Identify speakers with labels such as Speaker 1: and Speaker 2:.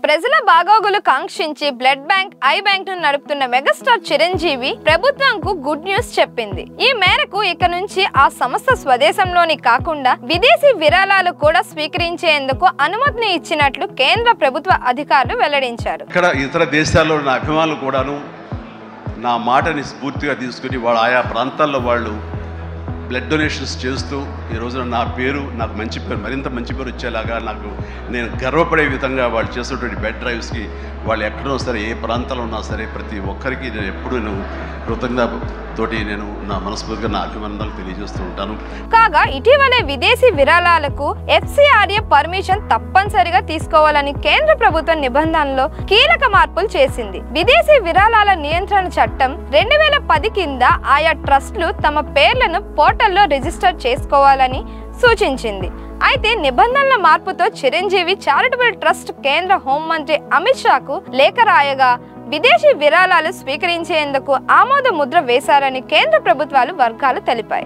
Speaker 1: ప్రజల బాగోగులు కాంక్షించి blood bank, I bank ను నడుపుతున్న మెగాస్టార్ చిరంజీవి ప్రభుత్వంకు గుడ్ న్యూస్ చెప్పింది. ఈ మేరకు ఇక నుంచి ఆ సంస్థ స్వదేశంలోని కాకుండా విదేశీ విరాళాలు కూడా స్వీకరించేందుకు అనుమతిని ఇచ్చినట్లు కేంద్ర ప్రభుత్వ అధికారులు వెల్లడించారు.
Speaker 2: ఇక్కడ ఇతర దేశాల్లో నా అభిమానులు కూడాను నా మాటని స్ఫూర్తిగా తీసుకుని వాళ్ళ ఆయా ప్రాంతాల్లో వాళ్ళు బ్లడ్ డొనేషన్స్ చేస్తూ ఈ రోజున నా పేరు, నాకు మంచి పేరు, మరింత మంచి పేరు వచ్చేలాగా నేను గర్వపడే విధంగా వాళ్ళు చేసేటువంటి బ్లడ్ డ్రైవ్స్కి వాళ్ళు ఎక్కడో సరే, ఏ ప్రాంతంలో ఉన్నా సరే, ప్రతి ఒక్కరికి నేను ఎప్పుడూ కృతజ్ఞతతోటి నేను నా మనస్ఫూర్తిగా నా అభినందనలు తెలియజేస్తూ ఉంటాను.
Speaker 1: కాగా ఇటీవలే విదేశీ విరాళాలకు FCRA పర్మిషన్ తప్పనిసరిగా తీసుకోవాలని కేంద్ర ప్రభుత్వం నిబంధనలో కీలక మార్పులు చేసింది. విదేశీ విరాళాల నియంత్రణ చట్టం 2010 కింద ఆయా ట్రస్టులు తమ పేర్లను పోర్టల్లో రిజిస్టర్ చేసుకోవాలని సూచించింది. అయితే నిబంధనల మార్పుతో చిరంజీవి చారిటబుల్ ట్రస్ట్ కేంద్ర హోంమంత్రి అమిత్ షాకు లేఖ రాయగా విదేశీ విరాళాలు స్వీకరించేందుకు ఆమోద ముద్ర వేశారని కేంద్ర ప్రభుత్వాలు వర్గాలు తెలిపాయి.